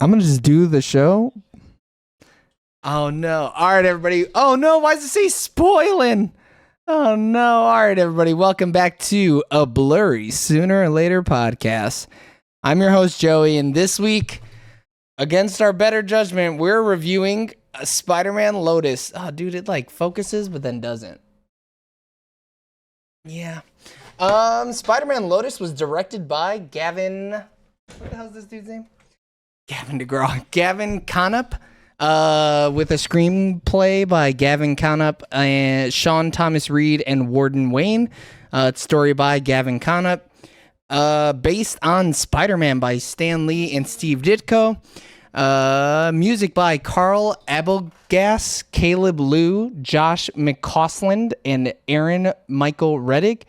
I'm going to just do the show. Oh, no. All right, everybody. Oh, no. Why does it say spoiling? Oh, no. All right, everybody. Welcome back to a Blurry Sooner or Later podcast. I'm your host, Joey, and this week, against our better judgment, we're reviewing Spider-Man Lotus. Oh, dude, it like focuses, but then doesn't. Yeah. Spider-Man Lotus was directed by Gavin... What the hell is this dude's name? Gavin Knapp, with a screenplay by Gavin Knapp and Sean Thomas Reed and Warden Wayne. Story by Gavin Knapp. Based on Spider-Man by Stan Lee and Steve Ditko. Music by Carl Abelgas, Caleb Liu, Josh McCausland, and Aaron Michael Reddick.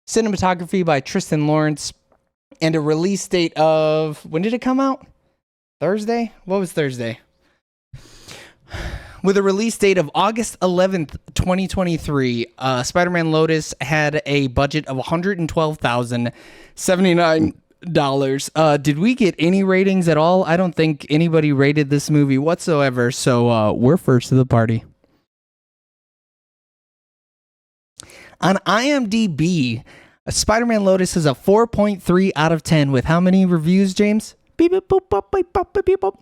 Cinematography by Tristan Lawrence. And a release date of... When did it come out? Thursday? What was Thursday? With a release date of August 11th, 2023, Spider-Man Lotus had a budget of $112,079. Did we get any ratings at all? I don't think anybody rated this movie whatsoever, so we're first to the party. On IMDb, Spider-Man Lotus is a 4.3 out of 10 with how many reviews, James? Beep, beep, boop, boop, beep, boop, beep, beep, boop.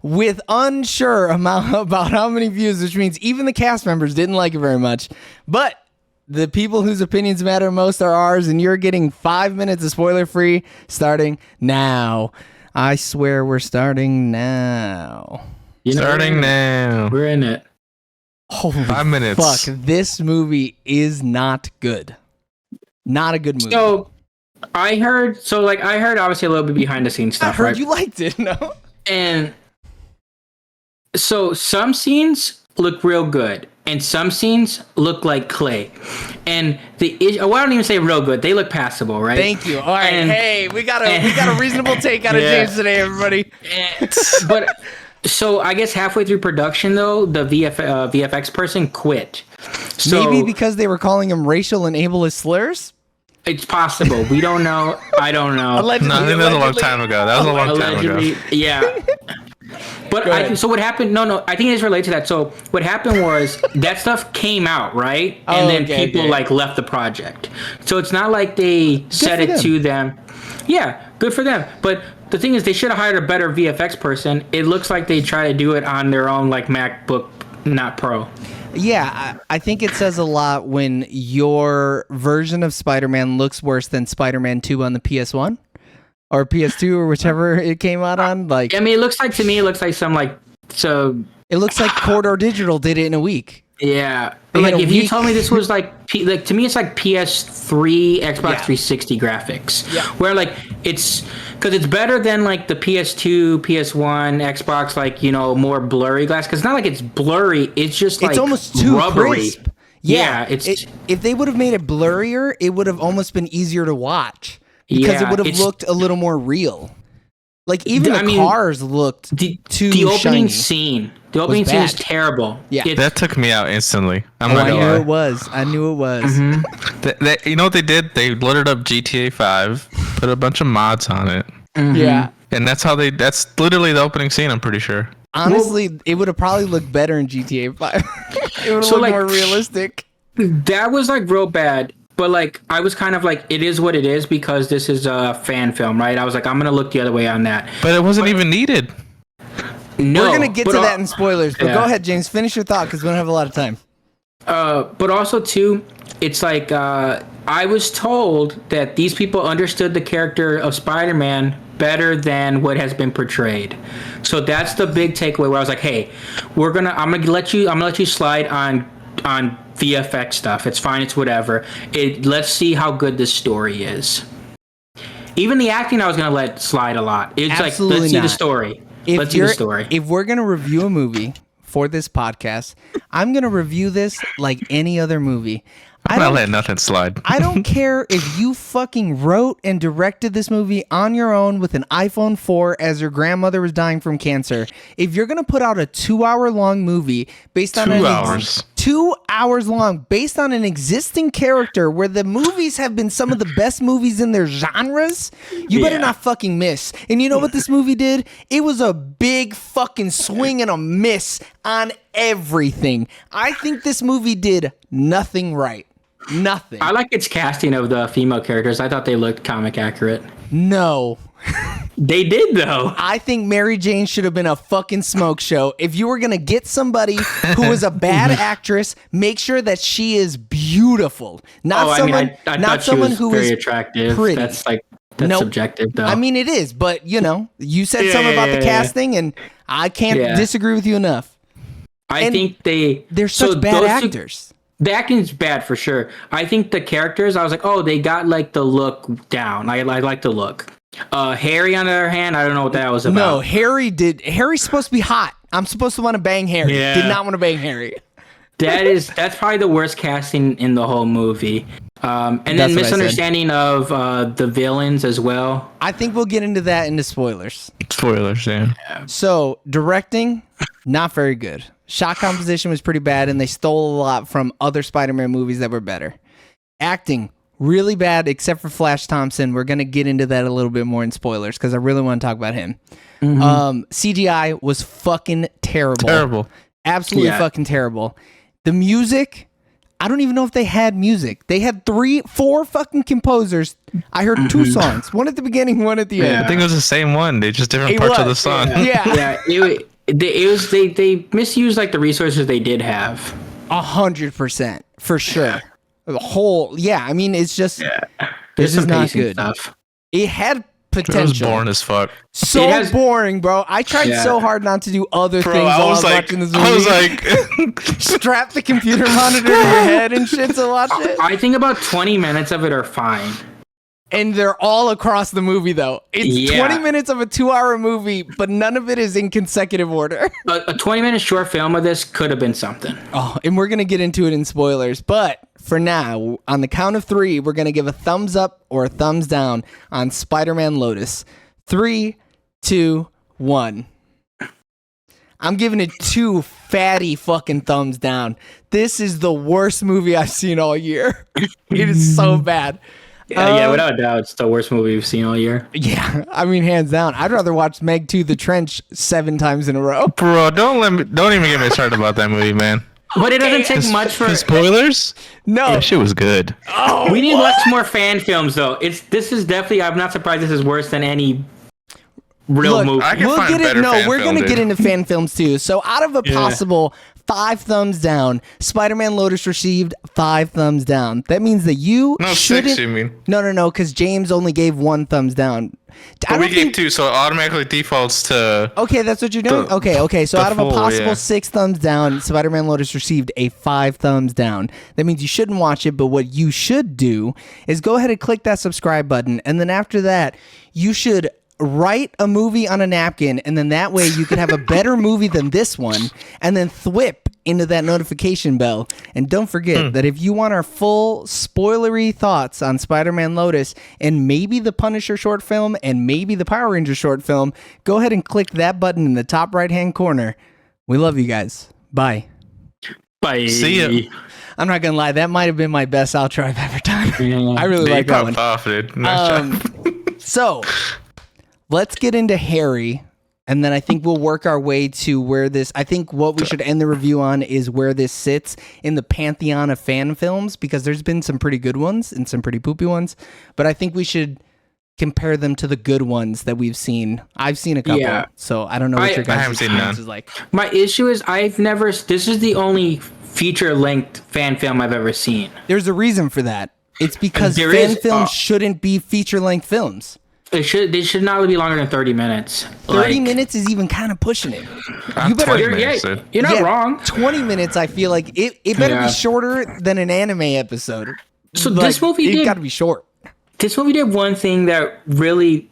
With unsure about how many views, which means even the cast members didn't like it very much. But the people whose opinions matter most are ours, and you're getting 5 minutes of spoiler-free starting now. I swear we're starting now. Starting now. We're in it. Holy 5 minutes. Fuck, this movie is not good. Not a good movie. So I heard obviously a little bit behind the scenes stuff. I heard right? you liked it, no? And so some scenes look real good, and some scenes look like clay. And well, I don't even say real good; they look passable, right? Thank you. All right, hey, we got a reasonable take out of James today, everybody. But so I guess halfway through production, though, the VFX person quit. So, maybe because they were calling him racial and ableist slurs. It's possible. We don't know. I don't know. Allegedly, No, I think that was a long time ago. That was a long time ago. Yeah. But so what happened? No. I think it's related to that. So what happened was that stuff came out, right? And then people like left the project. So it's not like they said it to them. Yeah, good for them. But the thing is, they should have hired a better VFX person. It looks like they try to do it on their own, like MacBook, not Pro. Yeah, I think it says a lot when your version of Spider-Man looks worse than Spider-Man 2 on the PS1 or PS2 or whichever it came out on. Like, I mean, it looks like some like so. It looks like Corridor Digital did it in a week. Yeah, like if you told me this was like to me it's like PS3, Xbox 360 graphics. Yeah. Where like it's because it's better than like the PS2, PS1, Xbox, like, you know, more blurry glass. Because it's not like it's blurry, it's just like it's almost too rubbery. Crisp. Yeah, if they would have made it blurrier, it would have almost been easier to watch because it would have looked a little more real. Like even the cars looked too the opening shiny. Scene. The opening scene is terrible. Yeah, that took me out instantly. I knew it was. Mm-hmm. You know what they did? They loaded up GTA 5, put a bunch of mods on it. Mm-hmm. Yeah, and that's literally the opening scene. I'm pretty sure. Honestly, it would have probably looked better in GTA 5. It would have looked more realistic. That was like real bad. But like, I was kind of like, it is what it is because this is a fan film, right? I was like, I'm gonna look the other way on that. But it wasn't even needed. No, we're gonna get to that in spoilers. But go ahead, James. Finish your thought because we don't have a lot of time. But also too, it's like I was told that these people understood the character of Spider-Man better than what has been portrayed. So that's the big takeaway. Where I was like, hey, I'm gonna let you slide on VFX stuff. It's fine. It's whatever. Let's see how good this story is. Even the acting, I was gonna let slide a lot. It's Absolutely like, let's see the story. Let's see the story. If we're gonna review a movie for this podcast, I'm gonna review this like any other movie. I'm not letting nothing slide. I don't care if you fucking wrote and directed this movie on your own with an iPhone 4 as your grandmother was dying from cancer. If you're going to put out a 2-hour long movie based on 2 hours. 2 hours long based on an existing character where the movies have been some of the best movies in their genres. You better not fucking miss. And you know what this movie did? It was a big fucking swing and a miss on everything. I think this movie did nothing right. Nothing. I like its casting of the female characters. I thought they looked comic accurate. No. They did, though. I think Mary Jane should have been a fucking smoke show. If you were going to get somebody who is a bad actress, make sure that she is beautiful. Not someone, I not thought someone she was who very is attractive. pretty. That's Nope. subjective, though. I mean, it is, but you know, you said something about the casting, and I can't disagree with you enough. I think they're such bad actors. The acting's bad for sure. I think the characters, I was like, oh, they got like the look down. I like the look. Harry, on the other hand, I don't know what that was about. No, Harry's supposed to be hot. I'm supposed to want to bang Harry. Yeah. Did not want to bang Harry. That's probably the worst casting in the whole movie. And then misunderstanding of the villains as well. I think we'll get into that in the spoilers. Spoilers, yeah. So, directing, not very good. Shot composition was pretty bad, and they stole a lot from other Spider-Man movies that were better. Acting, really bad, except for Flash Thompson. We're going to get into that a little bit more in spoilers, because I really want to talk about him. CGI was fucking terrible. Terrible. Absolutely fucking terrible. The music, I don't even know if they had music. They had 4 fucking composers. I heard 2 songs. One at the beginning, one at the end. I think it was the same one. They just different parts of the song. Yeah. They misused like the resources they did have. 100%, for sure. The whole, I mean, it's just, this is not good. Stuff. It had potential. It was boring as fuck. So boring, bro. I tried so hard not to do other things while I was watching this movie. I was like, strap the computer monitor to your head and shit to watch it. I think about 20 minutes of it are fine. And they're all across the movie, though. It's 20 minutes of a 2-hour movie, but none of it is in consecutive order. A 20-minute short film of this could have been something. Oh, and we're going to get into it in spoilers. But for now, on the count of 3, we're going to give a thumbs up or a thumbs down on Spider-Man Lotus. 3, 2, 1. I'm giving it 2 fatty fucking thumbs down. This is the worst movie I've seen all year. It is so bad. Yeah, without a doubt, it's the worst movie we've seen all year. Yeah, I mean, hands down. I'd rather watch Meg 2: The Trench 7 times in a row. Bro, don't even get me started about that movie, man. But it doesn't take much for spoilers. No, that shit was good. Oh, we need lots more fan films, though. This is definitely. I'm not surprised this is worse than any real movie. We're gonna get into fan films too. So out of a possible 5 thumbs down, Spider-Man Lotus received 5 thumbs down. That means that you shouldn't. 6, you mean? No, because James only gave 1 thumbs down. But we gave 2, so it automatically defaults to. Okay, that's what you're doing. Okay. So out of a possible 6 thumbs down, Spider-Man Lotus received a 5 thumbs down. That means you shouldn't watch it. But what you should do is go ahead and click that subscribe button, and then after that, you should write a movie on a napkin, and then that way you could have a better movie than this one, and then thwip into that notification bell. And don't forget that if you want our full spoilery thoughts on Spider-Man Lotus and maybe the Punisher short film and maybe the Power Ranger short film, go ahead and click that button in the top right-hand corner. We love you guys. Bye. Bye. See ya. I'm not gonna lie, that might have been my best outro I've ever done. I really like that one. Off, dude. Nice job. So let's get into Harry, and then I think we'll work our way to where this. I think what we should end the review on is where this sits in the pantheon of fan films, because there's been some pretty good ones and some pretty poopy ones, but I think we should compare them to the good ones that we've seen. I've seen a couple, so I don't know what your guys' experience is like. My issue is this is the only feature-length fan film I've ever seen. There's a reason for that. It's because fan films shouldn't be feature-length films. They should not be longer than 30 minutes. 30 minutes is even kind of pushing it. You better, you're not wrong. 20 minutes, I feel like it better be shorter than an anime episode. So this movie it's got to be short. This movie did one thing that really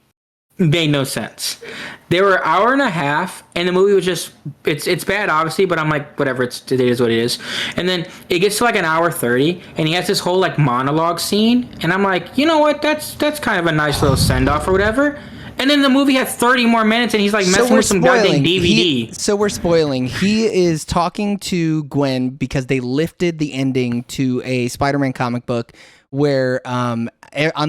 made no sense. They were an hour and a half, and the movie was just it's bad, obviously, but I'm like, whatever, it is what it is. And then it gets to like an hour 30, and he has this whole like monologue scene, and I'm like, you know what, that's kind of a nice little send off or whatever. And then the movie had 30 more minutes, and he's like messing with some goddamn DVD. So we're spoiling. He is talking to Gwen because they lifted the ending to a Spider-Man comic book where on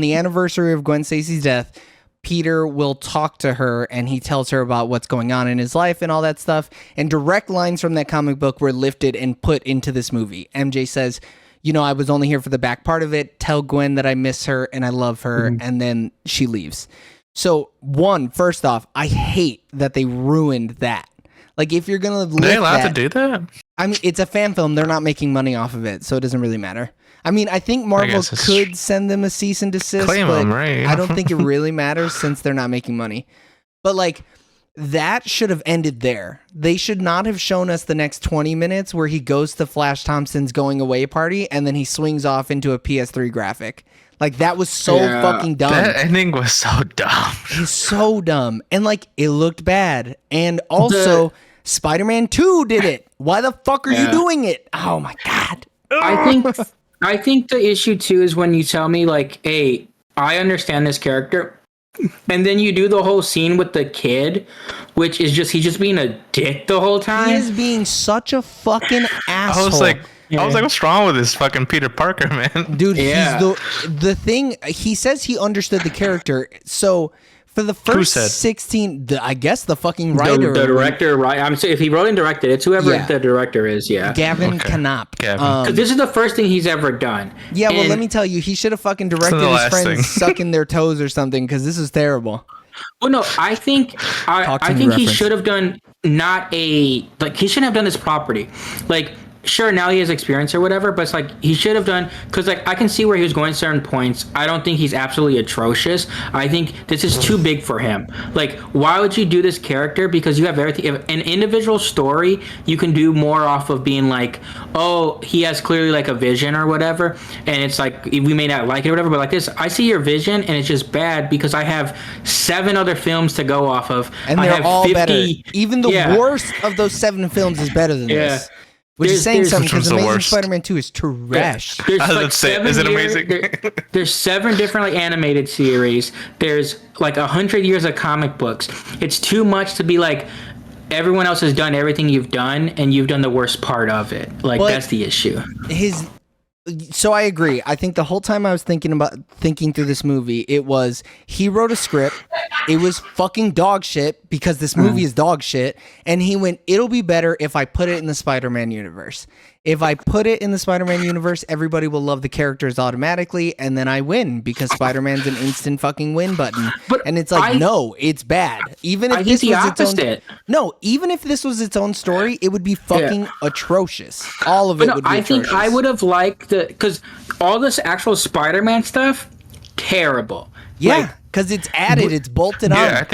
the anniversary of Gwen Stacy's death, Peter will talk to her and he tells her about what's going on in his life and all that stuff. And direct lines from that comic book were lifted and put into this movie. MJ says, I was only here for the back part of it. Tell Gwen that I miss her and I love her. Mm-hmm. And then she leaves. So first off, I hate that they ruined that. Like, if you're going to... Are they allowed to do that? I mean, it's a fan film. They're not making money off of it, so it doesn't really matter. I mean, I think Marvel could send them a cease and desist, but right? I don't think it really matters since they're not making money. But, like, that should have ended there. They should not have shown us the next 20 minutes where he goes to Flash Thompson's going away party and then he swings off into a PS3 graphic. Like, that was so fucking dumb. That ending was so dumb. It's so dumb. And, like, it looked bad. And also, Spider-Man 2 did it. Why the fuck are you doing it? Oh, my God. I think the issue, too, is when you tell me, like, hey, I understand this character. And then you do the whole scene with the kid, which is he's just being a dick the whole time. He is being such a fucking asshole. I was like, what's wrong with this fucking Peter Parker, man? Dude, he's the thing. He says he understood the character. So for the first 16, I guess the fucking writer. The director, right? I'm saying if he wrote and directed, it's whoever the director is, Gavin Canop. Because this is the first thing he's ever done. Yeah, well, let me tell you, he should have fucking directed his friends sucking their toes or something, because this is terrible. Well, no, I think he should have done he shouldn't have done this property. Like, sure, now he has experience or whatever, but it's like he should have done, because like I can see where he was going at certain points. I don't think he's absolutely atrocious. I think this is too big for him. Like, why would you do this character? Because you have everything. If an individual story, you can do more off of being like, oh, he has clearly like a vision or whatever, and it's like we may not like it or whatever, but like this, I see your vision and it's just bad because I have 7 other films to go off of, and they're all better. Even the worst of those 7 films is better than this. Which is saying something, because Amazing Spider-Man 2 is trash. There's like is it amazing? There's 7 different like animated series. There's like 100 years of comic books. It's too much to be like, everyone else has done everything you've done, and you've done the worst part of it. Like, that's the issue. So I agree. I think the whole time I was thinking through this movie, it was, he wrote a script. It was fucking dog shit because this movie is dog shit. And he went, it'll be better if I put it in the Spider-Man universe. If I put it in the Spider-Man universe, everybody will love the characters automatically, and then I win because Spider-Man's an instant fucking win button. And it's like, no, it's bad. Even if this was its own, even if this was its own story, it would be fucking atrocious. All of it would be atrocious. I think I would have liked because all this actual Spider-Man stuff, terrible. Yeah, because it's added, it's bolted on. Yeah, I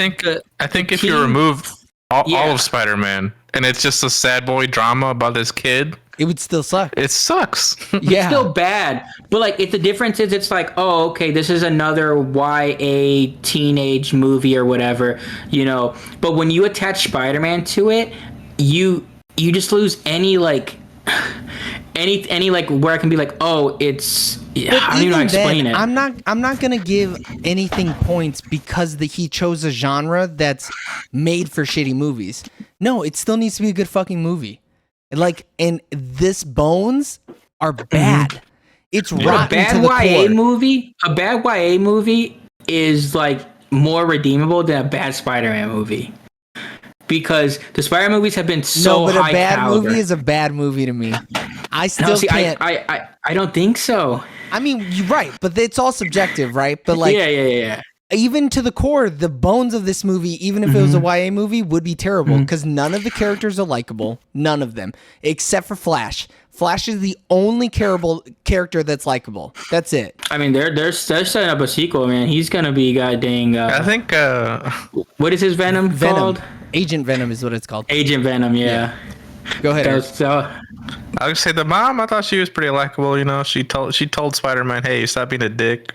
think if you remove all of Spider-Man and it's just a sad boy drama about this kid, it would still suck. It sucks. Yeah. It's still bad. But like, if the difference is, it's like, oh, okay, this is another YA teenage movie or whatever, But when you attach Spider-Man to it, you just lose any like any like where I can be like, oh, it's. Yeah, I don't even know how to explain it. I'm not gonna give anything points because he chose a genre that's made for shitty movies. No, it still needs to be a good fucking movie. Like, and this Bones are bad. It's rotten to the core. A bad YA movie is like more redeemable than a bad Spider-Man movie. Because the Spider-Man movies have been so high caliber. No, but a bad movie is a bad movie to me. I still can't. I don't think so. I mean, you're right, but it's all subjective, right? But like, yeah. Even to the core, the bones of this movie, even if it was a YA movie, would be terrible because none of the characters are likable. None of them, except for Flash. Flash is the only character that's likable. That's it. I mean, they're setting up a sequel, man. He's gonna be goddamn. I think. What is his Venom called? Agent Venom is what it's called. Agent Venom, yeah. Go ahead. I would say the mom. I thought she was pretty likable. She told Spider-Man, "Hey, stop being a dick."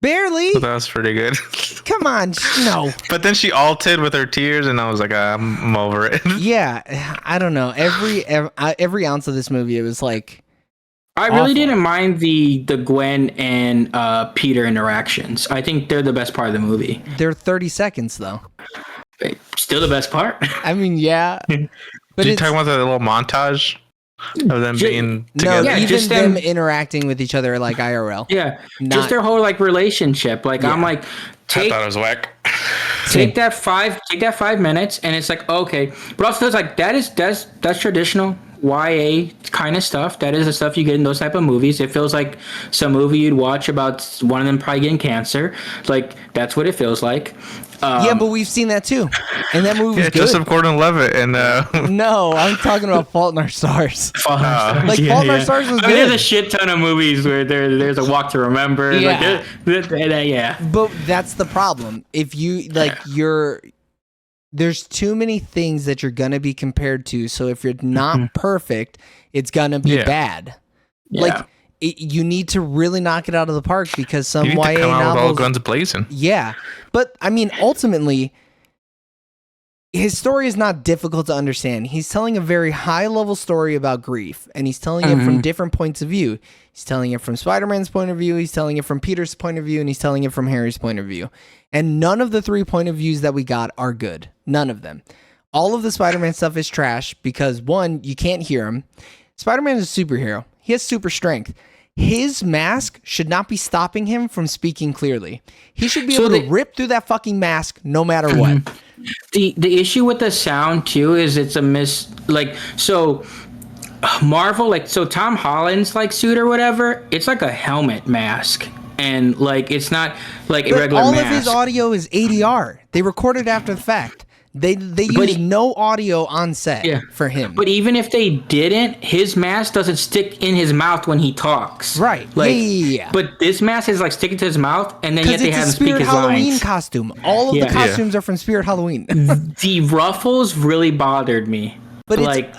Barely. So that was pretty good. Come on, no. But then she ulted with her tears, and I was like, I'm over it. Yeah, I don't know. Every ounce of this movie, it was like, I really didn't mind the Gwen and Peter interactions. I think they're the best part of the movie. They're 30 seconds though. Still the best part. I mean, yeah. But Did you talk about that little montage of them being no, together? Yeah, even just them them- interacting with each other like IRL. Yeah, Not- just their whole like relationship. Like I'm like, I take thought it was whack. take that 5 minutes, and it's like okay, but also it's like that's traditional YA kind of stuff. That is the stuff you get in those type of movies. It feels like some movie you'd watch about one of them probably getting cancer. Like that's what it feels like. Yeah, but we've seen that too, and that movie was Yeah, good. Joseph Gordon-Levitt and No, I'm talking about Fault in Our Stars. Like Yeah, Fault in Our yeah. Stars was I mean, there's good. a shit ton of movies where there's a Walk to Remember. Yeah. Like, yeah. But that's the problem. If you like, there's too many things that you're gonna be compared to. So if you're not perfect, it's gonna be bad. Like you need to really knock it out of the park because some you need YA to come out with all novels. guns blazing. Yeah, but I mean, ultimately, his story is not difficult to understand. He's telling a very high-level story about grief, and he's telling it from different points of view. He's telling it from Spider-Man's point of view, he's telling it from Peter's point of view, and he's telling it from Harry's point of view. And none of the 3 point of views that we got are good. None of them. All of the Spider-Man stuff is trash because, one, you can't hear him. Spider-Man is a superhero. He has super strength. His mask should not be stopping him from speaking clearly. He should be able to rip through that fucking mask no matter what. The issue with the sound too is it's a Marvel so Tom Holland's like suit or whatever, it's like a helmet mask. And like it's not like a But regular all mask. of his audio is ADR. They recorded after the fact. They use no audio on set for him. But even if they didn't, his mask doesn't stick in his mouth when he talks. Right. Like, yeah. But this mask is like sticking to his mouth, and then yet they it's have a him speak Spirit his Halloween lines. costume. All of the costumes are from Spirit Halloween. The ruffles really bothered me. But like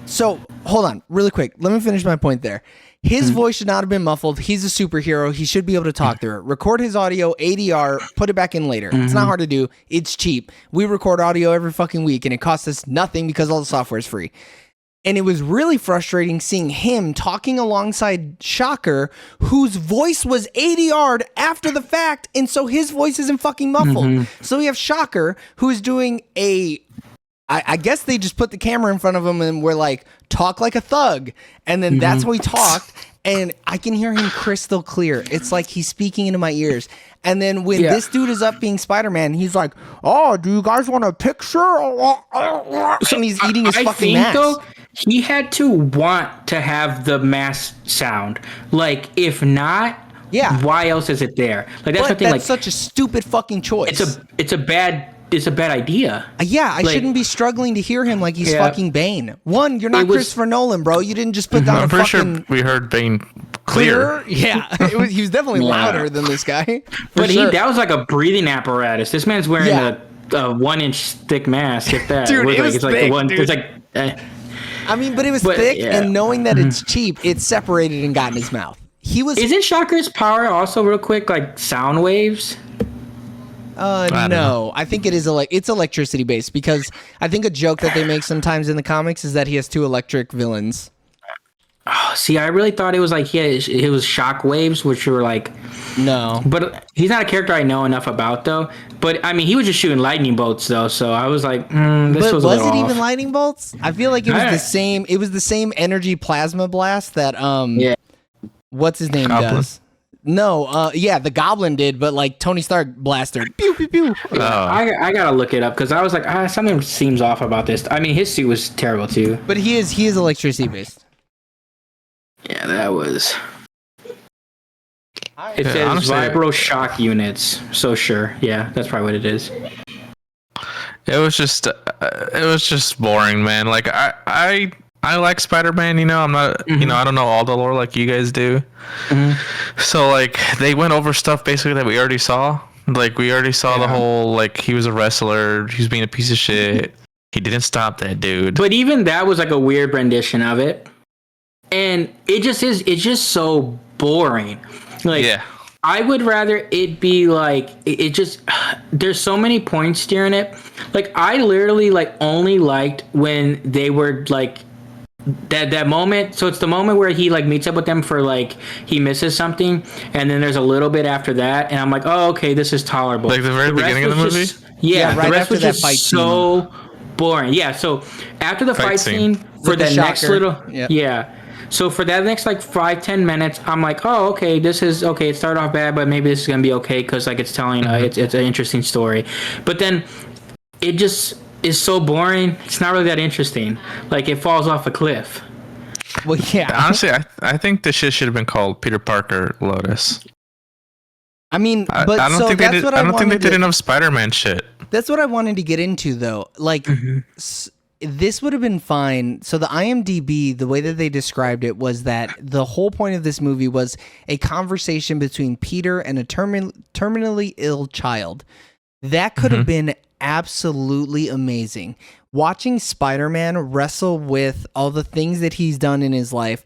So hold on, really quick. Let me finish my point there. His voice should not have been muffled. He's a superhero. He should be able to talk through it. Record his audio, ADR, put it back in later. It's not hard to do. It's cheap. We record audio every fucking week, and it costs us nothing because all the software is free. And it was really frustrating seeing him talking alongside Shocker, whose voice was ADR'd after the fact, and so his voice isn't fucking muffled. So we have Shocker, who is doing I guess they just put the camera in front of him and were like, talk like a thug. And then that's how he talked. And I can hear him crystal clear. It's like he's speaking into my ears. And then when this dude is up being Spider-Man, he's like, oh, do you guys want a picture? And he's eating his fucking mask. Though, he had to want to have the mask sound. Like, if not, why else is it there? Like that's the thing. Like such a stupid fucking choice. It's a bad idea. Yeah, I shouldn't be struggling to hear him like he's fucking Bane. One, you're not Christopher Nolan, bro. You didn't just put down I'm a pretty fucking sure we heard Bane clear. Yeah, he was definitely louder than this guy. But that was like a breathing apparatus. This man's wearing a 1-inch thick mask. If that, Dude, it was it's thick, like the one. dude. It's like. I mean, but it was thick, and knowing that it's cheap, it separated and got in his mouth. He was. Isn't Shocker's power also real quick like sound waves? No, I think it is it's electricity based because I think a joke that they make sometimes in the comics is that he has 2 electric villains. Oh, see, I really thought it was like it was shock waves, which were like no. But he's not a character I know enough about though. But I mean, he was just shooting lightning bolts though, so I was like, this was. Was it even lightning bolts? I feel like it was the same. It was the same energy plasma blast that what's his name does. No, the Goblin did, but like Tony Stark blasted. Pew pew pew. I gotta look it up because I was like, something seems off about this. I mean, his suit was terrible too. But he is electricity based. Yeah, that was. It says honestly, vibro shock units. So sure, yeah, that's probably what it is. It was just boring, man. Like I like Spider-Man, I'm not, I don't know all the lore like you guys do. So like they went over stuff basically that we already saw. Like we already saw the whole like he was a wrestler, he was being a piece of shit. He didn't stop that dude. But even that was like a weird rendition of it. And it's just so boring. Like I would rather it be like it just there's so many points during it. Like I literally like only liked when they were like that moment. So it's the moment where he like meets up with them for like he misses something, and then there's a little bit after that, and I'm like, oh, okay, this is tolerable. Like the very beginning of the movie. Yeah, right the rest after was that just fight so boring. Yeah, so after the fight scene for With the the next shocker. little Yep. yeah. So for that next like 5-10 minutes, I'm like, oh, okay, this is okay. It started off bad, but maybe this is gonna be okay because like it's telling it's an interesting story. But then it just is so boring. It's not really that interesting. Like it falls off a cliff. Well, yeah. Honestly, I think this shit should have been called Peter Parker Lotus. I mean, but I don't so think they that's did. what I don't think they wanted did to- enough Spider-Man shit. That's what I wanted to get into, though. Like, this would have been fine. So the IMDb, the way that they described it was that the whole point of this movie was a conversation between Peter and a terminally ill child. That could have been absolutely amazing. Watching Spider-Man wrestle with all the things that he's done in his life,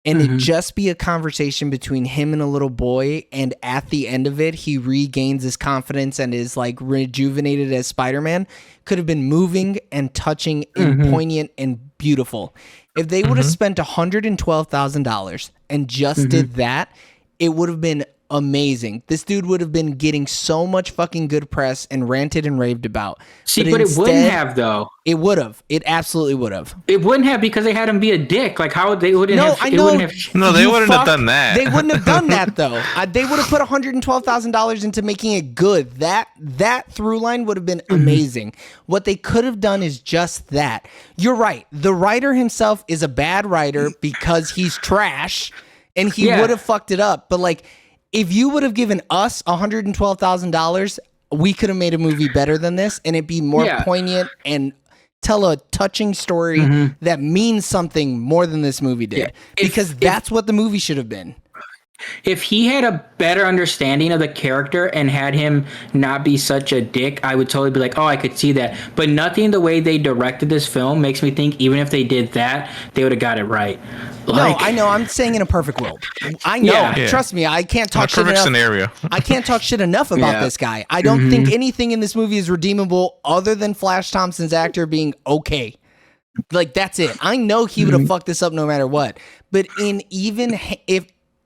and it just be a conversation between him and a little boy, and at the end of it, he regains his confidence and is like rejuvenated as Spider-Man, could have been moving and touching and poignant and beautiful. If they would have spent $112,000 and just did that, it would have been amazing. This dude would have been getting so much fucking good press and ranted and raved about. See, but it wouldn't have though. It would have. It absolutely would have. It wouldn't have because they had him be a dick. Like how they wouldn't No, have. I It know. wouldn't have. No, they You wouldn't have fuck. done that. They wouldn't have done that though. They would have put $112,000 into making it good. That through line would have been amazing. What they could have done is just that. You're right. The writer himself is a bad writer because he's trash, and he Yeah. would have fucked it up. But like, if you would have given us $112,000, we could have made a movie better than this, and it'd be more poignant and tell a touching story that means something more than this movie did. Yeah. Because that's what the movie should have been. If he had a better understanding of the character and had him not be such a dick, I would totally be like, oh, I could see that. But nothing the way they directed this film makes me think even if they did that, they would have got it right. Like, No, I know. I'm saying in a perfect world. I know. Yeah. Trust me. I can't A talk shit perfect enough. scenario. I can't talk shit enough about Yeah. this guy. I don't think anything in this movie is redeemable other than Flash Thompson's actor being okay. Like, that's it. I know he would have fucked this up no matter what. But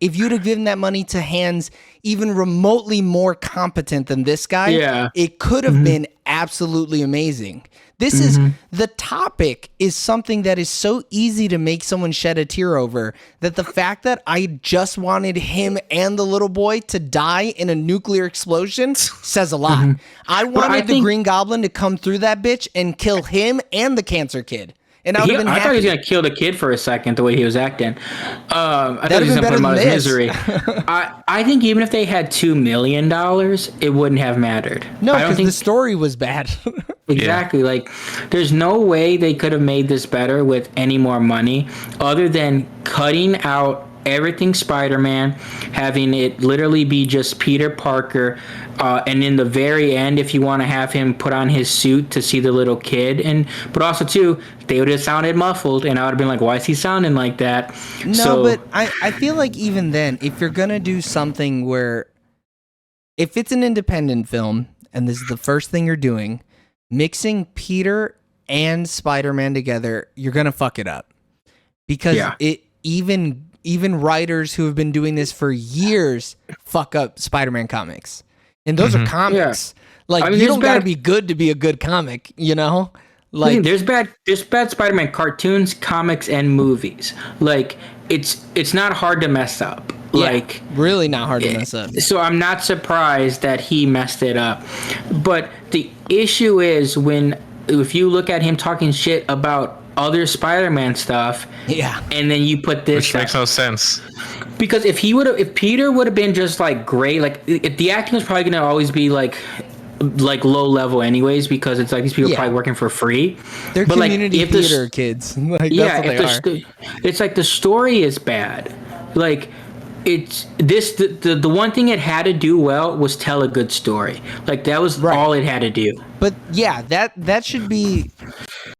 if you'd have given that money to hands even remotely more competent than this guy, it could have been absolutely amazing. This is the topic is something that is so easy to make someone shed a tear over, that the fact that I just wanted him and the little boy to die in a nuclear explosion says a lot. I wanted the Green Goblin to come through that bitch and kill him and the cancer kid. And I would have been I thought he was happy. gonna kill the kid for a second, the way he was acting. I thought That'd he was have gonna been put him better out of his than misery. I think even if they had $2 million, it wouldn't have mattered. No, I don't because think the story was bad. exactly. Like, there's no way they could have made this better with any more money, other than cutting out everything Spider-Man, having it literally be just Peter Parker, and in the very end, if you want to have him put on his suit to see the little kid, but also too, they would have sounded muffled, and I would have been like, why is he sounding like that? No, but I feel like even then, if you're gonna do something where, if it's an independent film and this is the first thing you're doing, mixing Peter and Spider-Man together, you're gonna fuck it up, because even writers who have been doing this for years fuck up Spider-Man comics, and those are comics. Like, I mean, you there's don't gotta bad- be good to be a good comic, you know? Like, there's bad Spider-Man cartoons, comics, and movies. Like, it's not hard to mess up. Like, really not hard to mess up. so I'm not surprised that he messed it up. But the issue is if you look at him talking shit about other Spider-Man stuff, and then you put this, Which makes no sense. because if Peter would have been just like great, like if the acting was probably gonna always be like low level anyways, because it's like these people are probably working for free. They're But, like, community if the theater kids. Like, yeah, that's what they are. it's like the story is bad. Like, it's the one thing it had to do well was tell a good story. Like, that was all it had to do. But yeah, that should be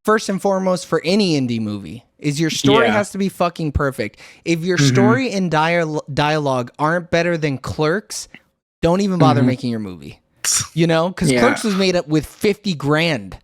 first and foremost for any indie movie. Is your story has to be fucking perfect. If your story and dialogue aren't better than Clerks, don't even bother making your movie. You know, because Clerks was made up with 50 grand.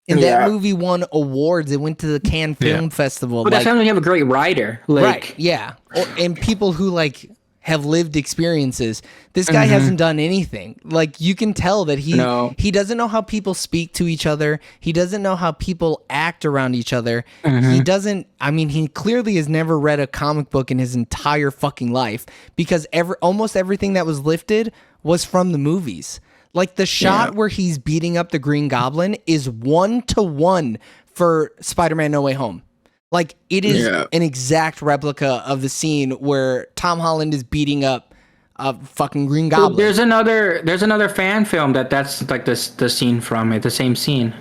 And that movie won awards. It went to the Cannes Film Festival. But that's when you have a great writer. Like, right, yeah. And people who, like, have lived experiences. This guy hasn't done anything. Like, you can tell that he doesn't know how people speak to each other. He doesn't know how people act around each other. He doesn't, I mean, he clearly has never read a comic book in his entire fucking life, because almost everything that was lifted was from the movies. Like, the shot where he's beating up the Green Goblin is 1-to-1 for Spider-Man No Way Home. Like, it is an exact replica of the scene where Tom Holland is beating up a fucking Green Goblin. There's another fan film that's like the scene from it, the same scene.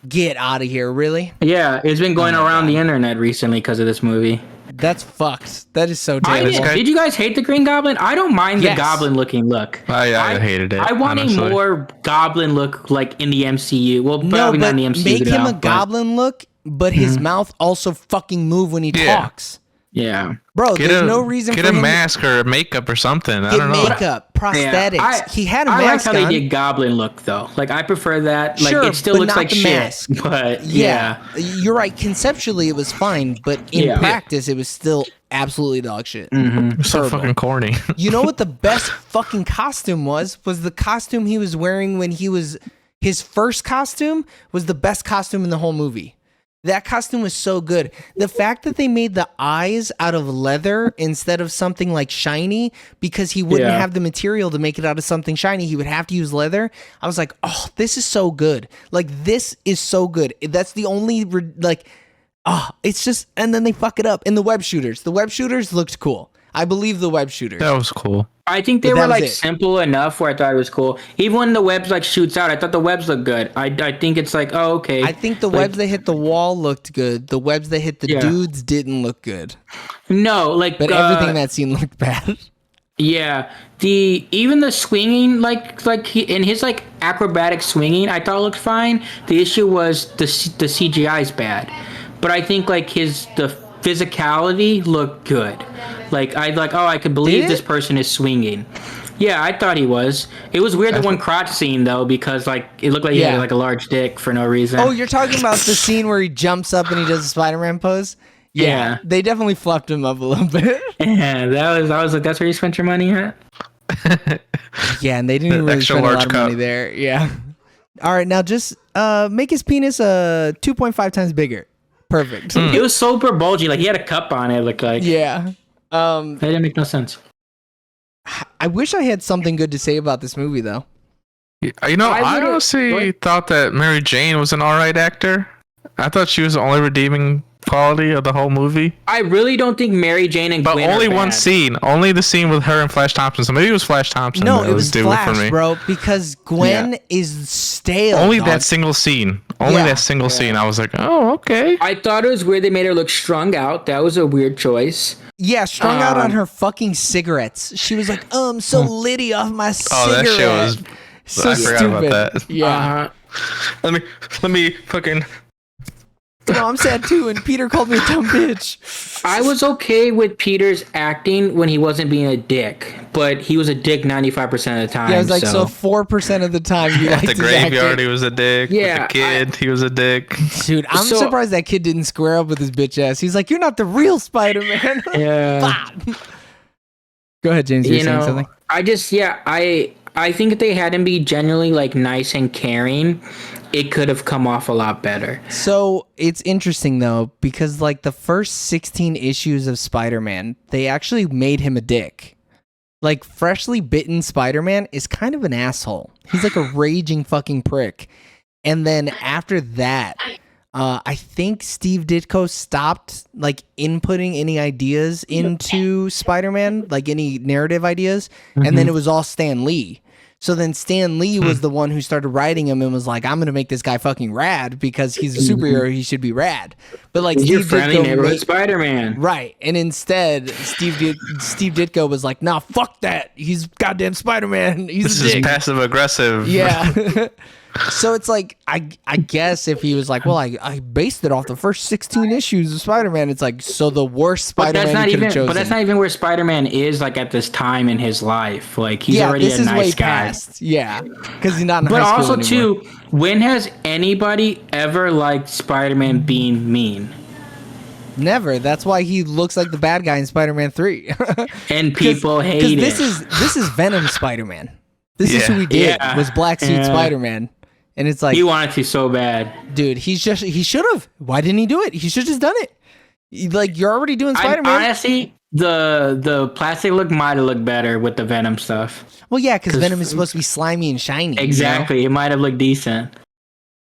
Get out of here, really? Yeah, it's been going around the internet recently because of this movie. That's fucked. That is so terrible. Did you guys hate the Green Goblin? I don't mind the Goblin looking look. I hated it. I want a more Goblin look like in the MCU. Well, probably not in the MCU. Make him a Goblin look, but his mouth also fucking move when he talks. Yeah. Bro, there's no reason for him to get a mask or makeup or something. I don't know. Makeup, prosthetics. He had a mask on. I like how they did Goblin look, though. Like, I prefer that. Like, it still looks like shit. Mask. But, you're right. Conceptually, it was fine, but in practice, it was still absolutely dog shit. So fucking corny. You know what the best fucking costume was? Was the costume he was wearing when he was... His first costume was the best costume in the whole movie. That costume was so good. The fact that they made the eyes out of leather instead of something like shiny, because he wouldn't have the material to make it out of something shiny. He would have to use leather. I was like, oh, this is so good. Like, this is so good. That's the only, like, it's just, and then they fuck it up. And the web shooters looked cool. I believe the web shooters. That was cool. I think they were like simple enough where I thought it was cool. Even when the webs like shoots out, I thought the webs looked good. I think it's like, oh, okay. I think the webs that hit the wall looked good. The webs that hit the dudes didn't look good. No, like, but everything in that scene looked bad. Yeah, even the swinging, like in his like acrobatic swinging, I thought looked fine. The issue was the CGI is bad, but I think like the physicality looked good. Like, I could believe this person is swinging. Yeah, I thought he was. It was weird, the one crotch scene, though, because, like, it looked like he had, like, a large dick for no reason. Oh, you're talking about the scene where he jumps up and he does a Spider-Man pose? Yeah. They definitely fluffed him up a little bit. Yeah, I was like, that's where you spent your money at? Yeah, and they didn't really spend a lot of money there. Yeah. All right, now just make his penis 2.5 times bigger. Perfect. It was super bulgy. Like, he had a cup on it, looked like. Yeah. That didn't make no sense. I wish I had something good to say about this movie, though. You know, I honestly thought that Mary Jane was an alright actor. I thought she was the only redeeming quality of the whole movie. I really don't think Mary Jane and Gwen only are bad. One scene. Only the scene with her and Flash Thompson. So maybe it was Flash Thompson. No, it was Flash, for me. Bro, because Gwen is stale. Only that single scene. That single scene. I was like, oh, okay. I thought it was weird they made her look strung out. That was a weird choice. Yeah, strung out on her fucking cigarettes. She was like, so litty off my cigarette. Oh, that shit was... So I forgot stupid. about that. Yeah. Let me fucking... No, I'm sad too, and Peter called me a dumb bitch. I was okay with Peter's acting when he wasn't being a dick, but he was a dick 95% of the time. Yeah, I was like, so 4% of the time you liked the his graveyard, acting. he was a dick. Yeah, with the kid, he was a dick. Dude, I'm surprised that kid didn't square up with his bitch ass. He's like, you're not the real Spider-Man. Yeah. Go ahead, James. You're saying something? I think if they had him be genuinely like nice and caring, it could have come off a lot better. So it's interesting though, because like the first 16 issues of Spider-Man, they actually made him a dick. Like, freshly bitten Spider-Man is kind of an asshole. He's like a raging fucking prick. And then after that, I think Steve Ditko stopped like inputting any ideas into Spider-Man, like any narrative ideas, and then it was all Stan Lee. So then Stan Lee was the one who started writing him and was like, I'm going to make this guy fucking rad because he's a superhero. He should be rad. But like, Steve Ditko Spider-Man. Right. And instead, Steve Ditko was like, nah, fuck that. He's goddamn Spider-Man. He's this a dick. is passive aggressive. Yeah. So it's like I guess if he was like, well, I based it off the first 16 issues of Spider-Man, it's like, so the worst Spider-Man he could have chosen. But that's not even where Spider-Man is like at this time in his life. Like he's already a nice guy. Past. Yeah, because he's not in but high school also anymore. too, when has anybody ever liked Spider-Man being mean? Never. That's why he looks like the bad guy in Spider-Man 3. And people hate it. Because this is Venom Spider-Man. This is who he did. Was Black Suit Spider-Man. And it's like, he wanted to so bad, dude. He should have. Why didn't he do it? He should have just done it. Like, you're already doing Spider-Man. Honestly, the plastic look might have looked better with the Venom stuff. Well, yeah, because Venom is supposed to be slimy and shiny. Exactly, it might have looked decent.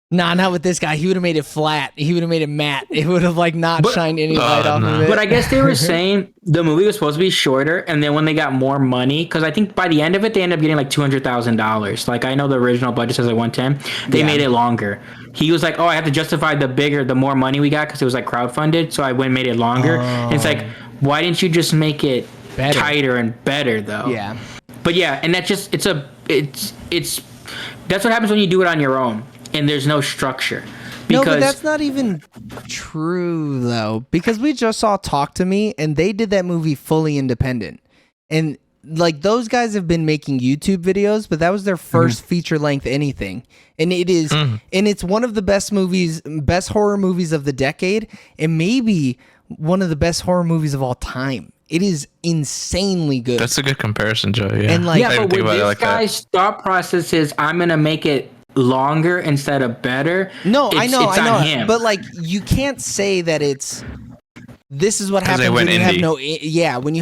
Nah, not with this guy. He would have made it flat. He would have made it matte. It would have like not shined any light off of it. But I guess they were saying the movie was supposed to be shorter, and then when they got more money, because I think by the end of it they ended up getting like $200,000. Like I know the original budget says like 110. They made it longer. He was like, "Oh, I have to justify the more money we got because it was like crowdfunded." So I went and made it longer. And it's like, why didn't you just make it tighter and better though? Yeah. But yeah, and that's just it's that's what happens when you do it on your own. And there's no structure. No, but that's not even true, though. Because we just saw Talk to Me, and they did that movie fully independent. And, like, those guys have been making YouTube videos, but that was their first feature-length anything. And it is, and it's one of the best horror movies of the decade, and maybe one of the best horror movies of all time. It is insanely good. That's a good comparison, Joe. Yeah. And, like, but with this guy's thought process is, I'm going to make it longer instead of better. No, I know. On him. But like, you can't say that this is what happens when you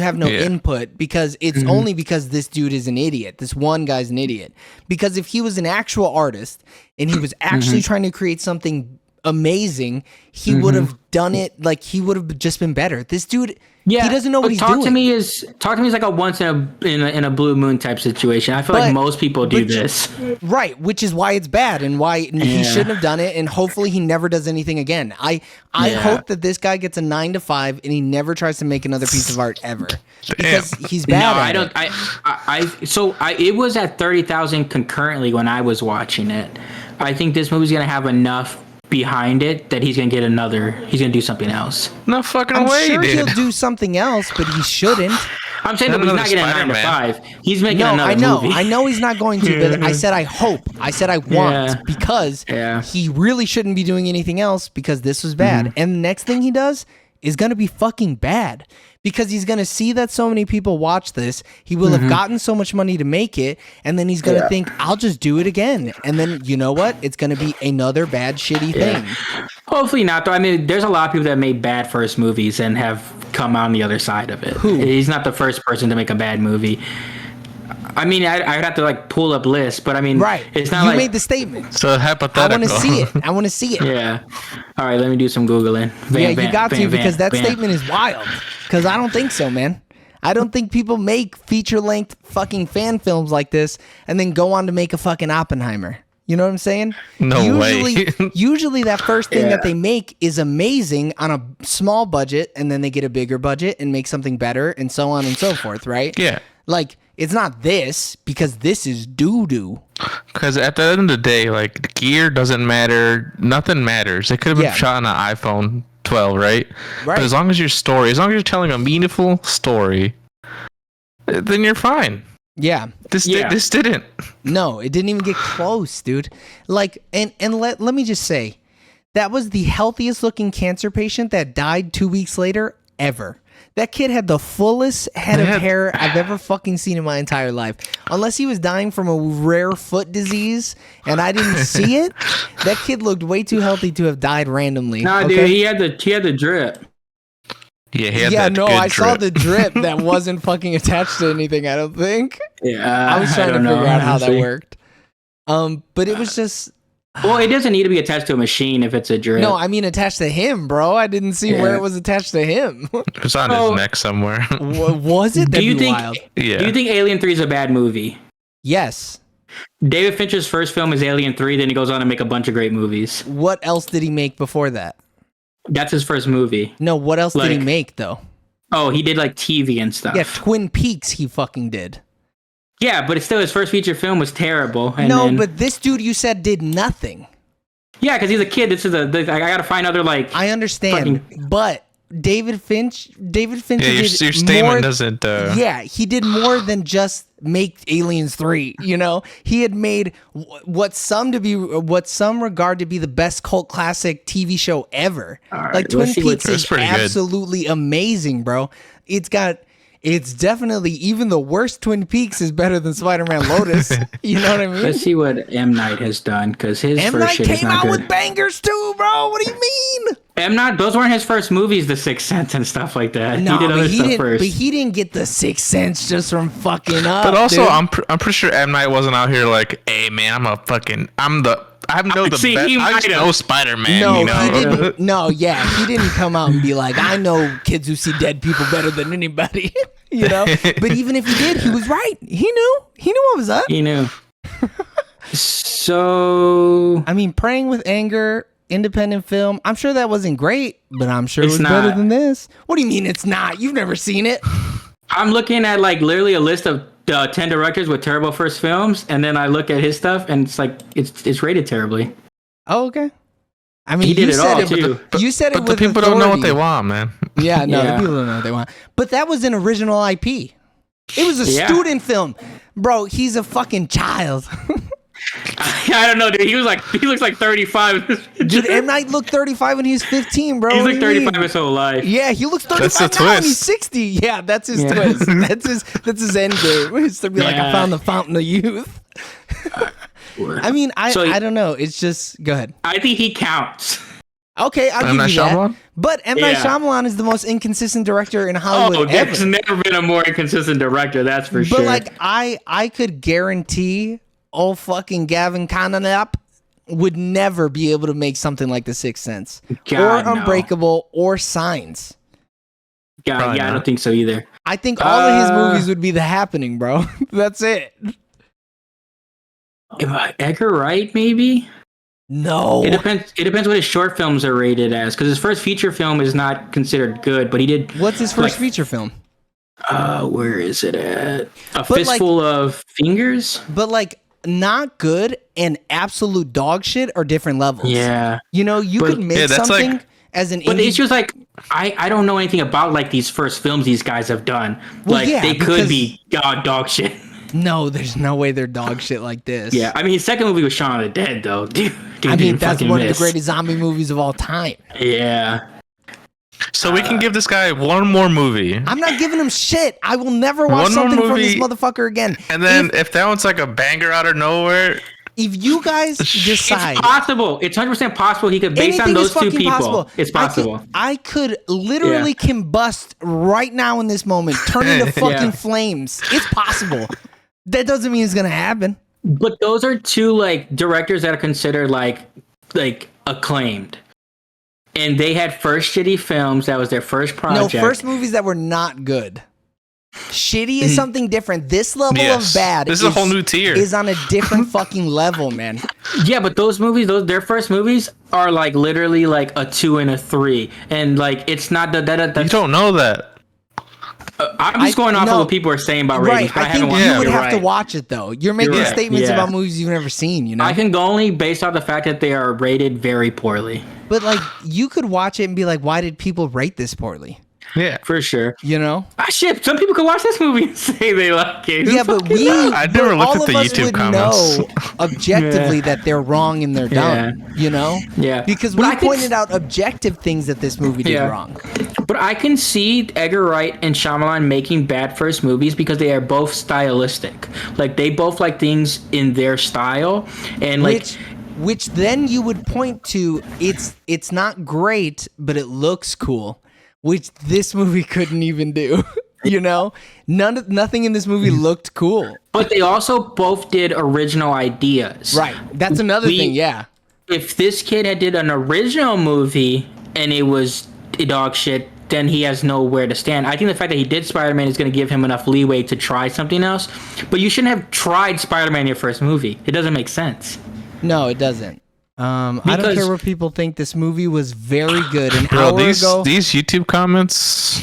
have no input, because it's only because this dude is an idiot. This one guy's an idiot. Because if he was an actual artist and he was actually trying to create something amazing, he would have done it. Like, he would have just been better. This dude, he doesn't know what he's doing. Talk to me is like a once in a blue moon type situation. I feel like most people do this. Right, which is why it's bad and why he shouldn't have done it, and hopefully he never does anything again. I hope that this guy gets a 9 to 5 and he never tries to make another piece of art ever. Because he's bad it was at 30,000 concurrently when I was watching it. I think this movie's going to have enough behind it that he's gonna do something else. No fucking I'm way, sure dude. he'll do something else, but he shouldn't. I'm saying that he's not getting a 9 to 5. He's making another movie. I know he's not going to, but I said I hope. I said I want, because he really shouldn't be doing anything else, because this was bad. And the next thing he does is gonna be fucking bad. Because he's going to see that so many people watch this. He will have gotten so much money to make it. And then he's going to think, I'll just do it again. And then, you know what? It's going to be another bad, shitty thing. Hopefully not, though. I mean, there's a lot of people that made bad first movies and have come out on the other side of it. Who? He's not the first person to make a bad movie. I mean, I'd have to like pull up lists, but I mean, it's not you made the statement. So hypothetical. I want to see it. Yeah. All right, let me do some Googling. You got to, because that statement is wild. Because I don't think so, man. I don't think people make feature-length fucking fan films like this and then go on to make a fucking Oppenheimer. You know what I'm saying? No way. Usually that first thing that they make is amazing on a small budget, and then they get a bigger budget and make something better, and so on and so forth, right? Yeah. Like, it's not this, because this is doo-doo. Because at the end of the day, like, the gear doesn't matter. Nothing matters. It could have been shot on an iPhone 12, right? But as long as you're telling a meaningful story, then you're fine. Yeah. This didn't. No, it didn't even get close, dude. Like, and let me just say, that was the healthiest looking cancer patient that died 2 weeks later ever. That kid had the fullest head of hair I've ever fucking seen in my entire life. Unless he was dying from a rare foot disease and I didn't see it, that kid looked way too healthy to have died randomly. No, dude, he had the drip. Yeah, he had that good I drip. saw the drip that wasn't fucking attached to anything, I don't think. Yeah. I was trying to figure out how that worked. But it was just... Well, it doesn't need to be attached to a machine if it's a drip. No, I mean attached to him, bro. I didn't see where it was attached to him. It was on his neck somewhere. Was it? Do you think? Wild. Yeah. Do you think Alien 3 is a bad movie? Yes. David Fincher's first film is Alien 3. Then he goes on to make a bunch of great movies. What else did he make before that? That's his first movie. No, what else did he make though? Oh, he did like TV and stuff. Yeah, Twin Peaks. He fucking did. Yeah, but it's still his first feature film was terrible. And No, then, but this dude you said did nothing. yeah, because he's a kid. This is I gotta find other like. I understand, but David Fincher Yeah, your did statement more, doesn't. Yeah, he did more than just make Aliens 3, you know? He had made what some regard to be the best cult classic TV show ever. right, Like Twin let's see what- Peaks is pretty good. absolutely amazing, bro. It's definitely, even the worst Twin Peaks is better than Spider-Man Lotus. You know what I mean? Let's see what M. Night has done, because his M. first Night shit is came not out good. with bangers too, bro. What do you mean? M. Night, those weren't his first movies, The Sixth Sense and stuff like that. No, he did other but he stuff didn't. first. But he didn't get the Sixth Sense just from fucking up. But also, dude. I'm pretty sure M Night wasn't out here like, hey man, I know the See, best. he I just might have. know Spider Man. No, you know? he didn't. No, yeah, he didn't come out and be like, I know kids who see dead people better than anybody. You know. But even if he did, he was right. He knew. He knew what was up. He knew. So I mean, Praying with Anger, independent film. I'm sure that wasn't great, but I'm sure it It's was better not. than this. What do you mean it's not? You've never seen it. I'm looking at like literally a list of 10 directors with terrible first films, and then I look at his stuff, and it's like it's rated terribly. Oh, okay. I mean, He did you it said all, it, too. You said it But the with people don't know what authority. they want, man. Yeah, no, Yeah. the people don't know what they want. But that was an original IP. It was a Yeah. student film. Bro, he's a fucking child. I don't know, dude. He looks like 35. Dude, M. Night looked 35 when he was 15, bro. He's What like do you 35 mean? his whole life. Yeah, he looks 35 That's the now and he's twist. 60. Yeah, that's his Yeah. twist. That's his end game. It's to be like, I Yeah. found the fountain of youth. I mean, I don't know. It's just, go ahead. I think he counts. Okay, I'll M. give Night you that. Shyamalan? But M. Night Yeah. Shyamalan is the most inconsistent director in Oh, Hollywood there's ever. never been a more inconsistent director, that's for sure. But like I could guarantee old fucking Gavin Cananap would never be able to make something like The Sixth Sense God, or no. Unbreakable or Signs. Probably Yeah, I not. don't think so either. I think all of his movies would be The Happening, bro. That's it. Edgar Wright, maybe? No. It depends. It depends what his short films are rated as, because his first feature film is not considered good, but he did. What's his first like, feature film? Where is it at? A But, like- Fistful of Fingers. But like not good and absolute dog shit are different levels. Yeah, You know, you But- could make Yeah, that's something like- as an but indie. it's just like I don't know anything about like these first films these guys have done. Well, Like yeah, they because- could be dog shit. No, there's no way they're dog shit like this. Yeah, I mean his second movie was Shaun of the Dead though. Dude, I mean, didn't that's fucking one of miss. the greatest zombie movies of all time. Yeah. So we can give this guy one more movie. I'm not giving him shit. I will never watch One more something from this movie, motherfucker again. And then if that one's like a banger out of nowhere, If you guys decide It's possible. It's 100% possible he could, based on anything those is two fucking people. possible. It's possible. I could literally combust right now in this moment, turn into fucking Yeah. flames. It's possible. That doesn't mean it's gonna happen. But those are two like directors that are considered like acclaimed. And they had first shitty films. That was their first project. No, first movies that were not good. Shitty is something different. This level Yes. of bad This is a whole new tier. Is on a different fucking level, man. Yeah, but those movies, their first movies are like literally like a 2 and a 3, and like it's not you that. don't know that. I'm just going off of what people are saying about ratings. Right. But I think haven't you watched would it. have You're to right. watch it though. You're making right. statements Yeah. about movies you've never seen, you know? I can go only based off the fact that they are rated very poorly. But like you could watch it and be like, why did people rate this poorly? Yeah. For sure. You know? Ah, shit. Some people could watch this movie and say they like it. Yeah, but we I never but looked all at the of us YouTube would comments. know objectively that they're wrong and they're dumb. You know? Yeah. Because But we I think- pointed out objective things that this movie did Yeah. wrong. But I can see Edgar Wright and Shyamalan making bad first movies because they are both stylistic. Like they both like things in their style, and like Which then you would point to it's not great, but it looks cool, which this movie couldn't even do. You know, nothing in this movie looked cool. But they also both did original ideas. Right. That's another We- thing. Yeah. If this kid had did an original movie and it was dog shit, then he has nowhere to stand. I think the fact that he did Spider-Man is going to give him enough leeway to try something else. But you shouldn't have tried Spider-Man in your first movie. It doesn't make sense. No, it doesn't. I don't Because- care what people think. This movie was very good. An Bro, hour these ago, YouTube comments,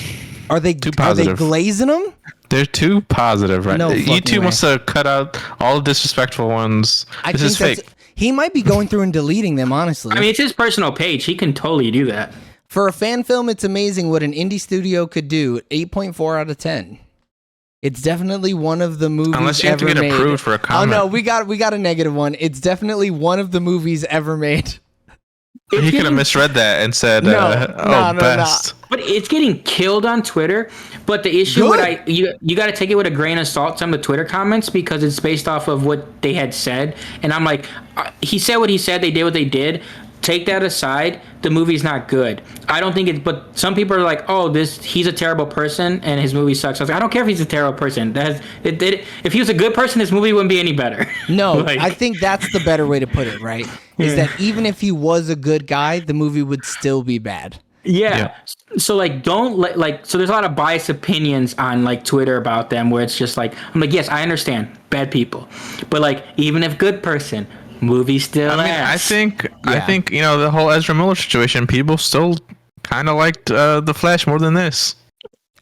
are they positive. glazing them? They're too positive, right? No You fucking two way. must have cut out all the disrespectful ones. This is fake. He might be going through and deleting them, honestly. I mean, it's his personal page. He can totally do that. For a fan film, it's amazing what an indie studio could do. 8.4 out of 10. It's definitely one of the movies Unless you have to ever get made. approved for a comment. Oh no, we got a negative one. It's definitely one of the movies ever made. He could have misread that and said, No. best. But it's getting killed on Twitter. But the issue with you got to take it with a grain of salt, some of the Twitter comments, because it's based off of what they had said. And I'm like, he said what he said. They did what they did. Take that aside, the movie's not good. I don't think it. But some people are like, "Oh, he's a terrible person, and his movie sucks." I was like, I don't care if he's a terrible person. If he was a good person, his movie wouldn't be any better. No, I think that's the better way to put it. Right? Is that even if he was a good guy, the movie would still be bad. Yeah. So like, don't let so there's a lot of biased opinions on like Twitter about them, where it's just like, I'm like, yes, I understand bad people, but like, even if good person. Movie still. I mean, I think the whole Ezra Miller situation. People still kind of liked The Flash more than this.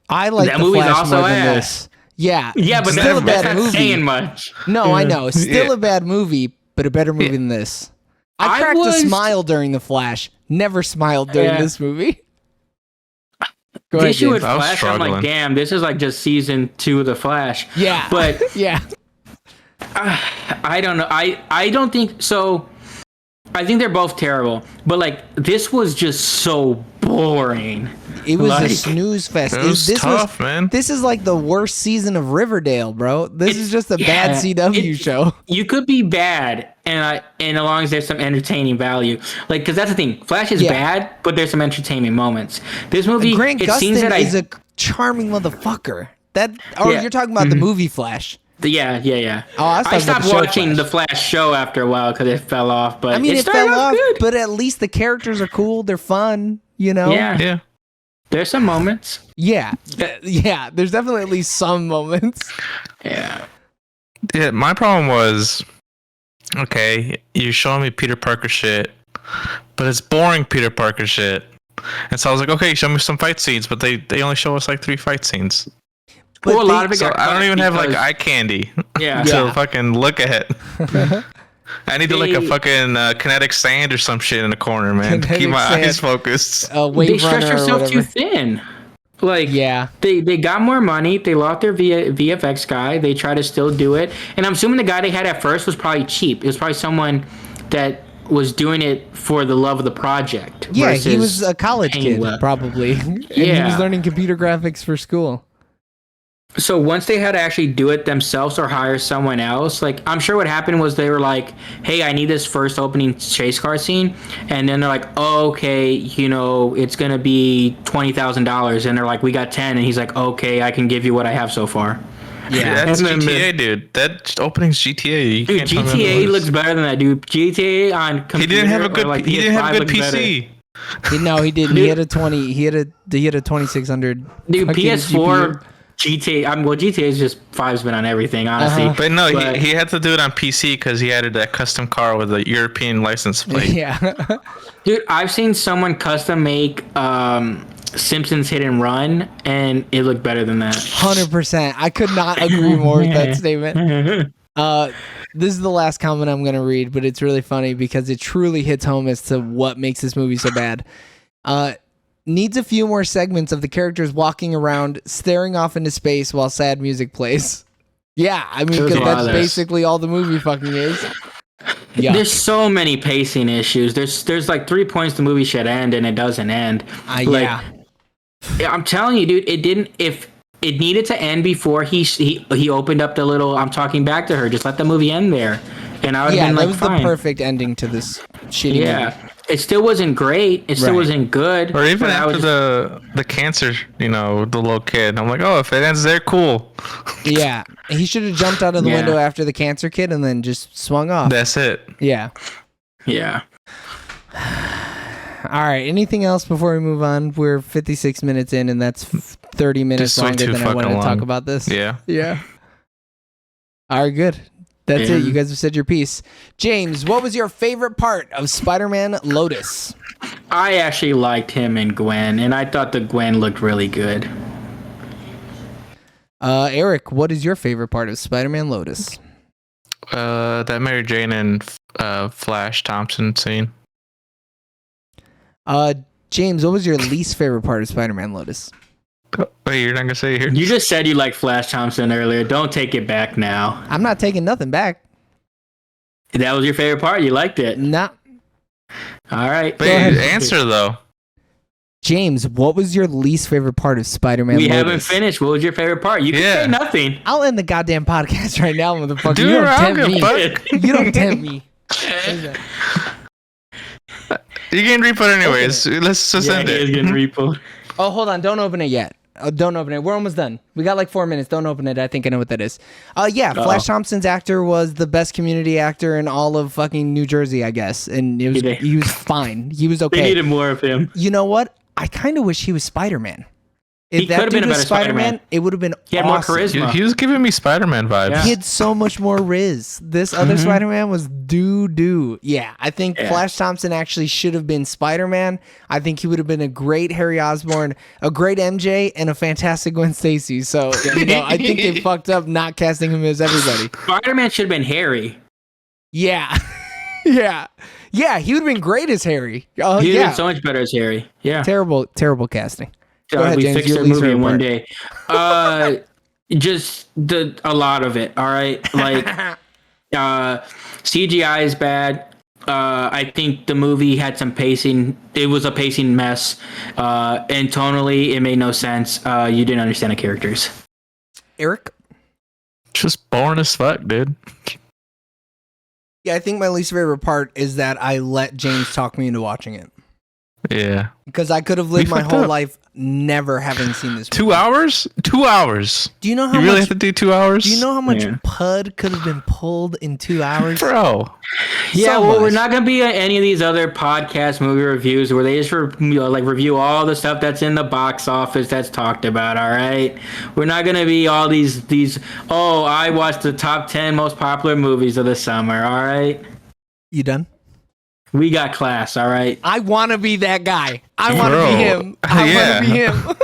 I like that The movie's Flash also more than ass. this. Yeah, but still a that's bad not movie. saying much. No, I know, still a bad movie, but a better movie than this. I cracked a smile during The Flash. Never smiled during this movie. Go the ahead, issue with James. Flash, I'm like, damn, this is like just season 2 of The Flash. Yeah, but yeah. I don't know. I don't think so. I think they're both terrible, but like this was just so boring. It was a snooze fest. It was tough, man. This is like the worst season of Riverdale, bro. This is just a bad CW show. You could be bad, and as long as there's some entertaining value, like because that's the thing. Flash is bad, but there's some entertainment moments. This movie, Grant Gustin is a charming motherfucker. You're talking about the movie Flash. Yeah. Oh, I stopped watching the Flash show after a while because it fell off. But I mean, it started fell off, good. but at least the characters are cool. They're fun, you know? Yeah. There's some moments. Yeah. There's definitely at least some moments. Yeah. Yeah, my problem was, okay, you're showing me Peter Parker shit, but it's boring Peter Parker shit. And so I was like, okay, show me some fight scenes, but they only show us like 3 fight scenes. But a lot of it so I don't even have like eye candy to fucking look at. I need to like a fucking kinetic sand or some shit in the corner, man, to keep my eyes focused. They stretch themselves too thin. Like, they got more money. They lost their VFX guy. They try to still do it. And I'm assuming the guy they had at first was probably cheap. It was probably someone that was doing it for the love of the project. Yeah, he was a college kid, probably. And he was learning computer graphics for school. So once they had to actually do it themselves or hire someone else, like I'm sure what happened was they were like, hey, I need this first opening chase car scene. And then they're like, oh, okay, it's going to be $20,000. And they're like, we got 10. And he's like, okay, I can give you what I have so far. Yeah, that's GTA, dude. That opening's GTA. Dude, GTA looks better than that, dude. GTA on computer. He didn't have a good PC. No, he didn't. He had a 20. He had a 2600. Dude, PS4. GPU. GTA, GTA is just 5's been on everything, honestly. But no, he had to do it on PC because he added that custom car with a European license plate. Yeah. Dude, I've seen someone custom make Simpsons Hit and Run, and it looked better than that. 100%. I could not agree more with that statement. This is the last comment I'm going to read, but it's really funny because it truly hits home as to what makes this movie so bad. Needs a few more segments of the characters walking around, staring off into space while sad music plays. Yeah, I mean, because that's basically all the movie fucking is. Yeah. There's so many pacing issues. There's like 3 points the movie should end, and it doesn't end. Yeah. I'm telling you, dude, it didn't. If it needed to end before he opened up the little "I'm talking back to her," just let the movie end there, and I would have been like, that was the perfect ending to this shitty movie. It still wasn't great. It still wasn't good. Or even after the cancer, the little kid. I'm like, oh, if it ends there, cool. Yeah. He should have jumped out of the window after the cancer kid and then just swung off. That's it. Yeah. Yeah. All right. Anything else before we move on? We're 56 minutes in, and that's 30 minutes longer than I wanted to talk about this. Yeah. Yeah. All right, good. That's it. You guys have said your piece. James, what was your favorite part of Spider-Man Lotus? I actually liked him and Gwen, and I thought the Gwen looked really good. Eric, what is your favorite part of Spider-Man Lotus? That Mary Jane and Flash Thompson scene. James, what was your least favorite part of Spider-Man Lotus? Wait, you're not gonna say it here? You just said you liked Flash Thompson earlier. Don't take it back now. I'm not taking nothing back. That was your favorite part. You liked it. Nah. All right. Wait, answer though. James, what was your least favorite part of Spider-Man We Lotus? haven't finished. What was your favorite part? You can say nothing. I'll end the goddamn podcast right now, motherfucker. Dude, You don't I don't tempt give me. a fuck. You don't tempt me. You can repo anyways. Let's just end He is it. getting repo. Oh, hold on. Don't open it yet. Don't open it. We're almost done. We got like 4 minutes. Don't open it. I think I know what that is. Flash Thompson's actor was the best community actor in all of fucking New Jersey, I guess. And he was fine. He was okay. They needed more of him. You know what? I kind of wish he was Spider-Man. If He that could've dude been a was better Spider-Man, Spider-Man. it would have been He had more awesome. charisma. He was giving me Spider-Man vibes. Yeah. He had so much more riz. This other Spider-Man was doo-doo. Yeah, I think Flash Thompson actually should have been Spider-Man. I think he would have been a great Harry Osborn, a great MJ, and a fantastic Gwen Stacy. So, I think they fucked up not casting him as everybody. Spider-Man should have been Harry. Yeah. Yeah, he would have been great as Harry. Oh, He would have yeah. been so much better as Harry. Yeah. Terrible casting. Go ahead, We James, fixed your the least movie in favorite one part. day. Just a lot of it. All right. Like, CGI is bad. I think the movie had some pacing. It was a pacing mess. And tonally, it made no sense. You didn't understand the characters. Eric? Just boring as fuck, dude. Yeah, I think my least favorite part is that I let James talk me into watching it. Yeah. Because I could have lived my fucked whole up. life never having seen this movie. 2 hours? 2 hours. Do you know how You really much have to do 2 hours? Do you know how much Yeah. pud could have been pulled in 2 hours? Bro. Yeah, So well, we're much. not gonna be at any of these other podcast movie reviews where they just review all the stuff that's in the box office that's talked about. All right, we're not gonna be all these. Oh, I watched the top 10 most popular movies of the summer. All right, You done? we got class. All right. I want to be that guy. I want to Bro. be him. I Yeah. want to be him.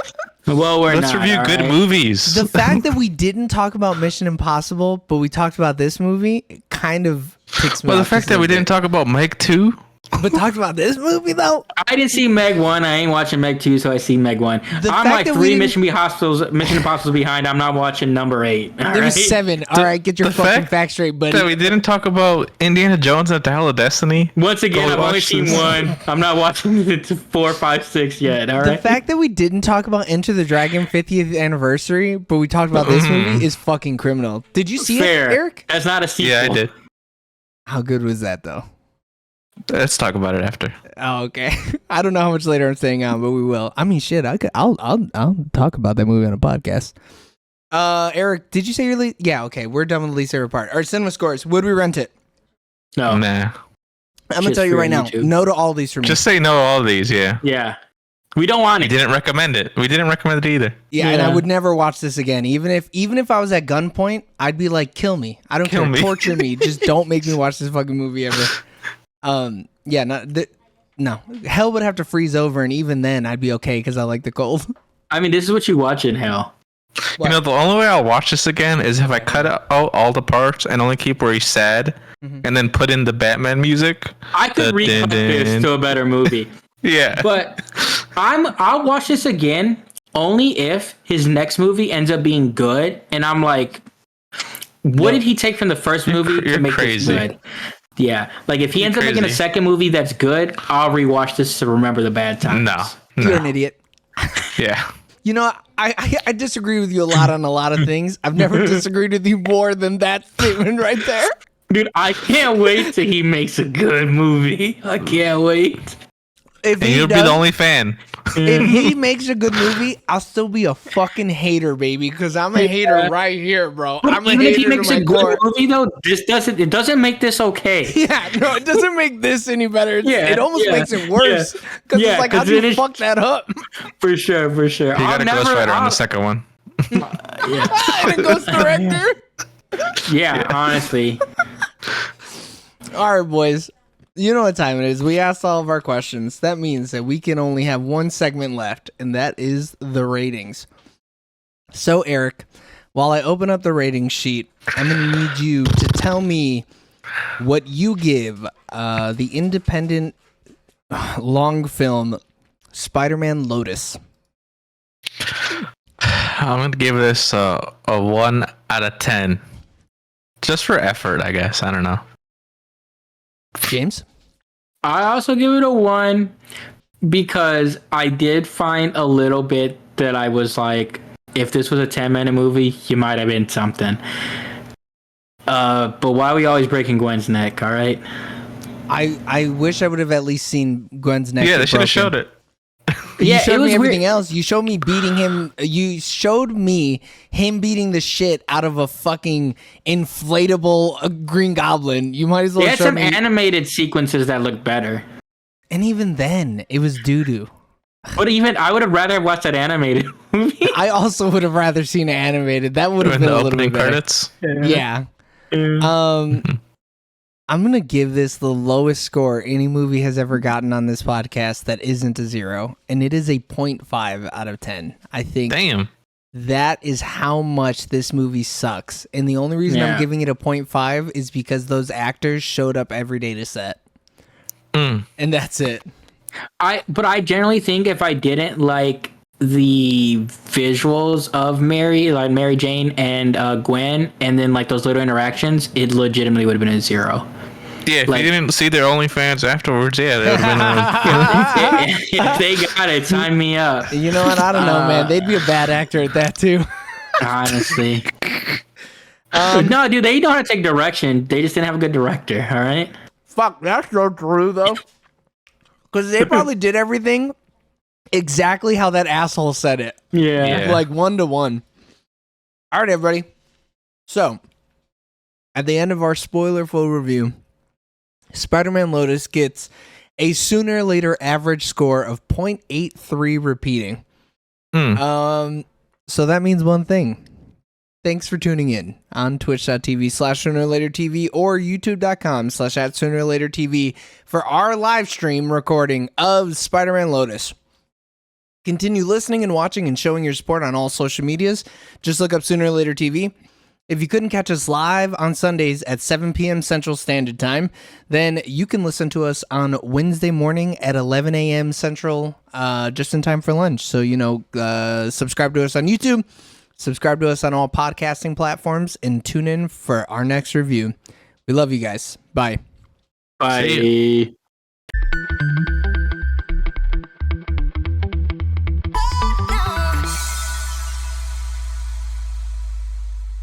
Well, we're Let's not. review all good right? movies. The fact that we didn't talk about Mission Impossible, but we talked about this movie, it kind of ticks me Well, the off fact just a that we little didn't talk about Meg 2. bit. But talked about this movie, though? I didn't see Meg 1. I ain't watching Meg 2, so I see Meg 1. The I'm fact like that we 3 didn't- Mission Impossibles behind. I'm not watching number 8. All There right? was 7. All right, get your the fucking fact facts straight, buddy. That we didn't talk about Indiana Jones and the Dial of Destiny. Once again, Go I've only watch seen this. 1. I'm not watching it to 4, 5, 6 yet. All The right. fact that we didn't talk about Enter the Dragon 50th anniversary, but we talked about this movie is fucking criminal. Did you see Fair. it, Eric? That's not a sequel. Yeah, I did. How good was that, though? Let's talk about it after. Oh, okay. I don't know how much later I'm staying on, but we will. I mean, shit. I'll talk about that movie on a podcast. Eric, did you say your least? Yeah. Okay, we're done with the least favorite part. Our cinema scores. Would we rent it? No. Nah. I'm gonna Just tell you for right now. YouTube. No to all these for me. Just say no to all these, yeah. Yeah. We don't want We it. didn't recommend it. We didn't recommend it either. yeah, and I Yeah. would never watch this again. Even if I was at gunpoint, I'd be like, kill me. I don't Kill care. me. Torture me. Just don't make me watch this fucking movie ever. Yeah. No. Hell would have to freeze over, and even then, I'd be okay because I like the cold. I mean, this is what you watch in hell. What? You know, the only way I'll watch this again is if I cut out all the parts and only keep where he's sad, and then put in the Batman music. I could recut this to a better movie. Yeah. But I'll watch this again only if his next movie ends up being good, and I'm like, what did he take from the first movie to you're make crazy. this good? Yeah, like if he ends up making a crazy. second movie that's good, I'll rewatch this to remember the bad times. No. You're an No. idiot. Yeah. You know, I disagree with you a lot on a lot of things. I've never disagreed with you more than that statement right there. Dude, I can't wait till he makes a good movie. I can't wait. If And you'll be the only fan. if he makes a good movie, I'll still be a fucking hater, baby, because I'm a hater right here, bro. I'm a Even if he hater makes to a my good core. movie, though, it doesn't make this okay. Yeah, no, it doesn't make this any better. It almost yeah, makes it worse. Because yeah, it's like, how 'cause do it you is- fuck that up? For sure. You got a Ghost Rider on the second one. And it goes director. Yeah, honestly. All right, boys. You know what time it is. We asked all of our questions. That means that we can only have one segment left, and that is the ratings. So, Eric, while I open up the rating sheet, I'm going to need you to tell me what you give the independent long film Spider-Man Lotus. I'm gonna give this a 1 out of 10, just for effort, I guess. I don't know. James? I also give it a 1 because I did find a little bit that I was like, if this was a 10-minute movie, you might have been something. But why are we always breaking Gwen's neck, all right? I wish I would have at least seen Gwen's neck. Yeah, they should have showed it. You Yeah, showed it me was everything weird. else. You showed me beating him. You showed me him beating the shit out of a fucking inflatable Green Goblin. You might as well They had show some me. animated sequences that looked better. And even then, it was doo-doo. But even I would have rather watched that animated movie. I also would have rather seen it animated. That would have In been the a little opening bit better. credits. Yeah. I'm gonna give this the lowest score any movie has ever gotten on this podcast that isn't a 0, and it is a 0.5 out of 10. I think Damn. that is how much this movie sucks, and the only reason I'm Yeah. giving it a 0.5 is because those actors showed up every day to set, and that's it. But I generally think if I didn't like the visuals of Mary Jane and Gwen, and then like those little interactions, it legitimately would have been a 0. Yeah, if Like- you didn't see their OnlyFans afterwards, yeah, they would have been. If they got it, sign me up. You know what? I don't know, man. They'd be a bad actor at that too. Honestly. No, dude, they know how to take direction. They just didn't have a good director, all right? Fuck, that's so true though. Because they probably did everything exactly how that asshole said it. Yeah. Like 1-to-1. All right, everybody. So, at the end of our spoiler-full review, Spider-Man Lotus gets a sooner or later average score of 0.83 repeating. So that means one thing. Thanks for tuning in on twitch.tv/soonerlatertv or youtube.com/@soonerlatertv for our live stream recording of Spider-Man Lotus. Continue listening and watching and showing your support on all social medias. Just look up Sooner or Later TV. If you couldn't catch us live on Sundays at 7 p.m. Central Standard Time, then you can listen to us on Wednesday morning at 11 a.m. Central, just in time for lunch. So, subscribe to us on YouTube, subscribe to us on all podcasting platforms, and tune in for our next review. We love you guys. Bye. Bye.